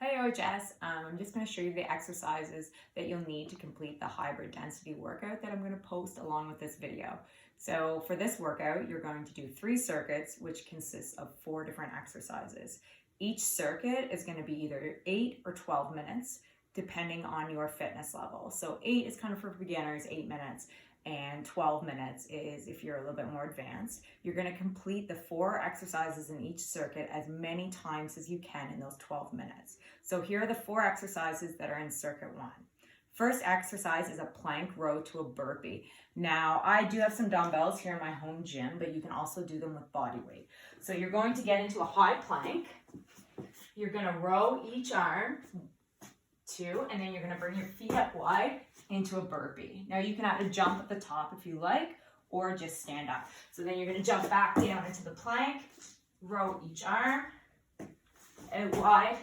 Hi OHS, I'm just going to show you the exercises that you'll need to complete the hybrid density workout that I'm going to post along with this video. So for this workout, you're going to do 3 circuits, which consists of 4 different exercises. Each circuit is going to be either 8 or 12 minutes, depending on your fitness level. So 8 is kind of for beginners, 8 minutes. And 12 minutes is if you're a little bit more advanced. You're going to complete the 4 exercises in each circuit as many times as you can in those 12 minutes. So here are the 4 exercises that are in circuit 1. First exercise is a plank row to a burpee. Now, I do have some dumbbells here in my home gym, but you can also do them with body weight. So you're going to get into a high plank. You're going to row each arm, 2, and then you're going to bring your feet up wide into a burpee. Now you can add a jump at the top if you like, or just stand up. So then you're going to jump back down into the plank, row each arm, out wide,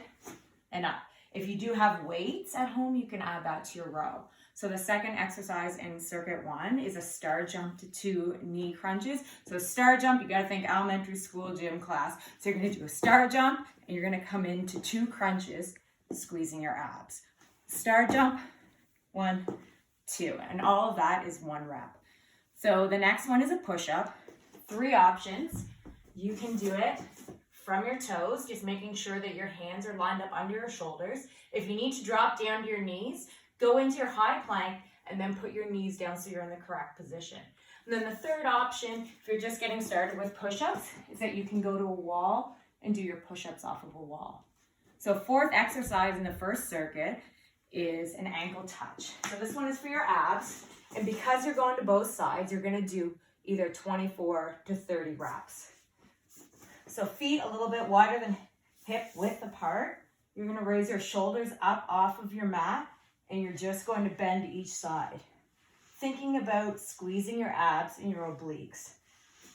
and up. If you do have weights at home, you can add that to your row. So the second exercise in circuit 1 is a star jump to 2 knee crunches. So star jump, you got to think elementary school gym class. So you're going to do a star jump, and you're going to come into 2 crunches, squeezing your abs. Star jump, 1, 2, and all of that is 1 rep. So the next one is a push-up. 3 options. You can do it from your toes, just making sure that your hands are lined up under your shoulders. If you need to drop down to your knees, go into your high plank and then put your knees down so you're in the correct position. And then the third option, if you're just getting started with push-ups, is that you can go to a wall and do your push-ups off of a wall. So 4th exercise in the first circuit is an ankle touch. So this one is for your abs, and because you're going to both sides, you're going to do either 24 to 30 reps. So feet a little bit wider than hip width apart. You're going to raise your shoulders up off of your mat, and you're just going to bend to each side, thinking about squeezing your abs and your obliques.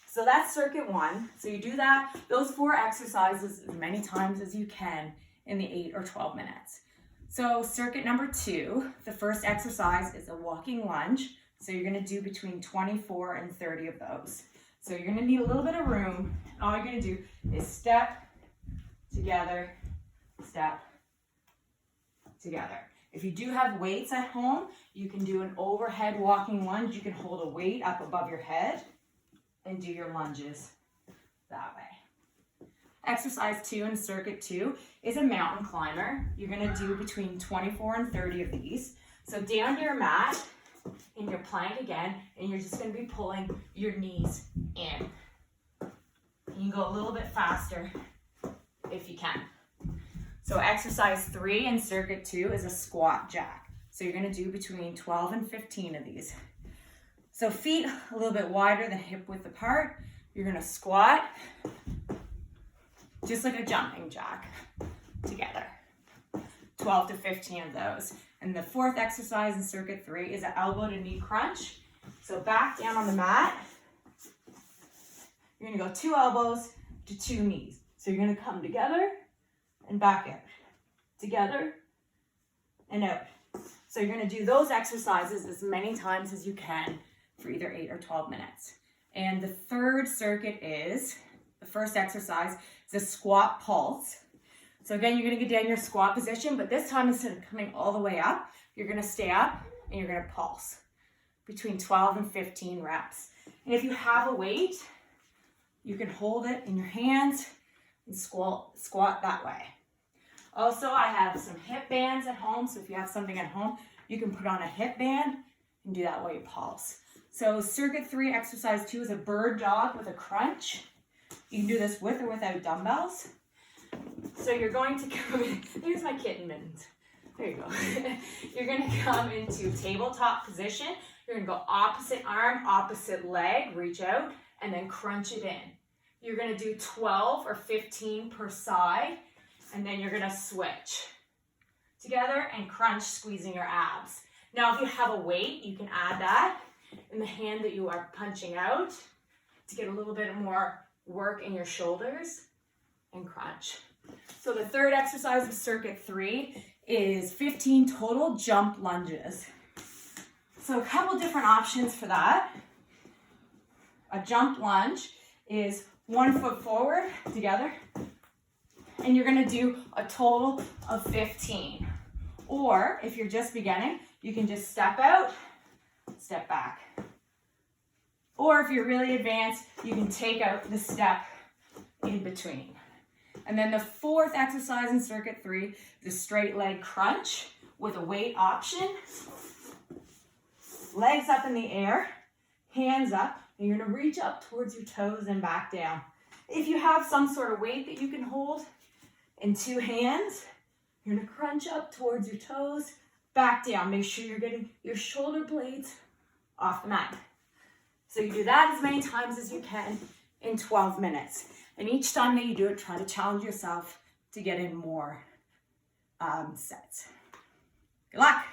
So that's circuit 1. So you do that, those 4 exercises as many times as you can in the 8 or 12 minutes. So circuit number 2, the first exercise is a walking lunge. So you're going to do between 24 and 30 of those. So you're going to need a little bit of room. All you're going to do is step together, step together. If you do have weights at home, you can do an overhead walking lunge. You can hold a weight up above your head and do your lunges that way. Exercise 2 in circuit 2 is a mountain climber. You're going to do between 24 and 30 of these. So down to your mat in your plank again, and you're just going to be pulling your knees in. You can go a little bit faster if you can. So exercise 3 in circuit 2 is a squat jack. So you're going to do between 12 and 15 of these. So feet a little bit wider than hip width apart. You're going to squat just like a jumping jack together. 12 to 15 of those. And the 4th exercise in circuit 3 is an elbow to knee crunch. So back down on the mat. You're going to go 2 elbows to 2 knees. So you're going to come together and back out. Together and out. So you're going to do those exercises as many times as you can for either 8 or 12 minutes. And the 3rd circuit is, the first exercise is a squat pulse. So again, you're going to get down your squat position, but this time instead of coming all the way up, you're going to stay up and you're going to pulse between 12 and 15 reps. And if you have a weight, you can hold it in your hands and squat that way. Also, I have some hip bands at home, so if you have something at home, you can put on a hip band and do that while you pulse. So circuit 3, exercise 2 is a bird dog with a crunch. You can do this with or without dumbbells. So you're going to come in, here's my kitten mittens. There you go. You're going to come into tabletop position. You're going to go opposite arm, opposite leg, reach out, and then crunch it in. You're going to do 12 or 15 per side, and then you're going to switch together and crunch, squeezing your abs. Now, if you have a weight, you can add that in the hand that you are punching out to get a little bit more work in your shoulders and crunch. So the 3rd exercise of circuit 3 is 15 total jump lunges. So a couple different options for that. A jump lunge is 1 foot forward together, and you're gonna do a total of 15. Or if you're just beginning, you can just step out, step back. Or if you're really advanced, you can take out the step in between. And then the fourth exercise in circuit 3, the straight leg crunch with a weight option. Legs up in the air, hands up, and you're gonna reach up towards your toes and back down. If you have some sort of weight that you can hold in 2 hands, you're gonna crunch up towards your toes, back down. Make sure you're getting your shoulder blades off the mat. So you do that as many times as you can in 12 minutes. And each time that you do it, try to challenge yourself to get in more sets. Good luck.